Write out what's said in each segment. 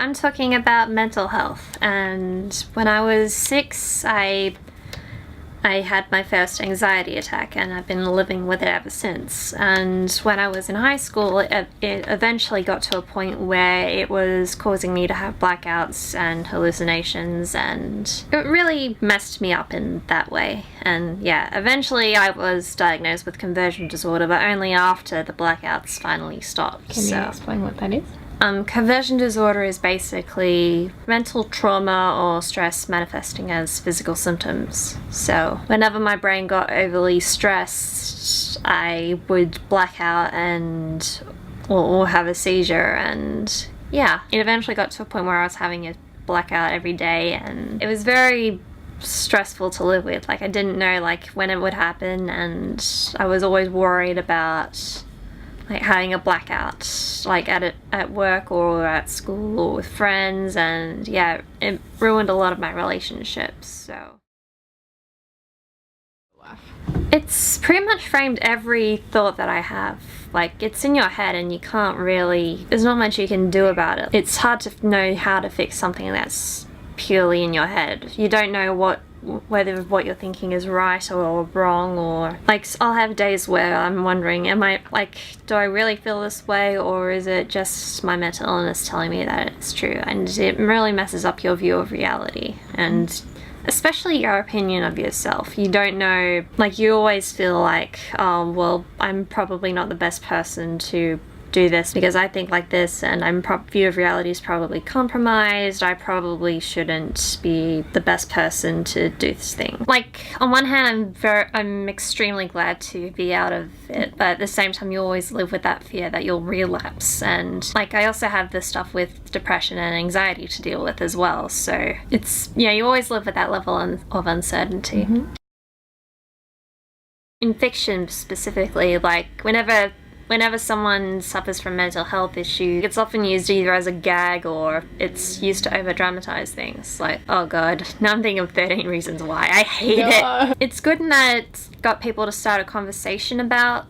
I'm talking about mental health. And when I was 6, I had my first anxiety attack, and I've been living with it ever since. And when I was in high school, it eventually got to a point where it was causing me to have blackouts and hallucinations, and it really messed me up in that way. And yeah, eventually I was diagnosed with conversion disorder, but only after the blackouts finally stopped. Can you explain what that is? Conversion disorder is basically mental trauma or stress manifesting as physical symptoms. So whenever my brain got overly stressed, I would black out or have a seizure, and yeah, it eventually got to a point where I was having a blackout every day, and it was very stressful to live with. Like, I didn't know when it would happen, and I was always worried about having a blackout, at work or at school or with friends, and yeah, it ruined a lot of my relationships. So it's pretty much framed every thought that I have. It's in your head, and you can't really, there's not much you can do about it. It's hard to know how to fix something that's purely in your head. You don't know whether what you're thinking is right or wrong, or I'll have days where I'm wondering, do I really feel this way, or is it just my mental illness telling me that it's true? And it really messes up your view of reality, and especially your opinion of yourself. You don't know, you always feel oh, well, I'm probably not the best person to do this because I think like this, and view of reality is probably compromised. I probably shouldn't be the best person to do this thing. On one hand, I'm extremely glad to be out of it, but at the same time, you always live with that fear that you'll relapse. And I also have this stuff with depression and anxiety to deal with as well. So it's, you always live with that level of uncertainty. Mm-hmm. In fiction specifically, whenever someone suffers from mental health issue, it's often used either as a gag or it's used to over-dramatize things. Oh god, now I'm thinking of 13 Reasons Why. I hate it. It's good in that it's got people to start a conversation about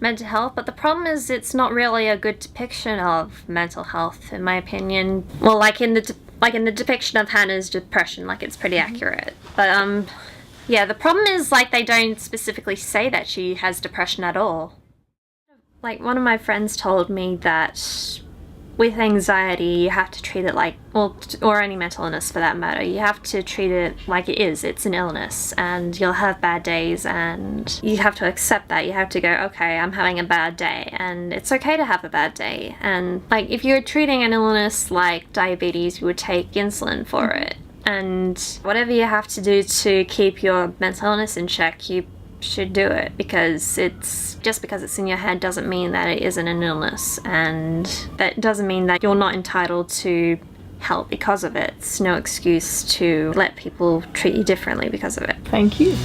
mental health, but the problem is it's not really a good depiction of mental health, in my opinion. Well, in the depiction of Hannah's depression, it's pretty accurate. But yeah, the problem is they don't specifically say that she has depression at all. One of my friends told me that with anxiety, you have to treat it or any mental illness for that matter, you have to treat it like it is. It's an illness, and you'll have bad days, and you have to accept that. You have to go, okay, I'm having a bad day, and it's okay to have a bad day. And if you're treating an illness like diabetes, you would take insulin for it. And whatever you have to do to keep your mental illness in check, you should do it, because just because it's in your head doesn't mean that it isn't an illness, and that doesn't mean that you're not entitled to help because of it. It's no excuse to let people treat you differently because of it. Thank you.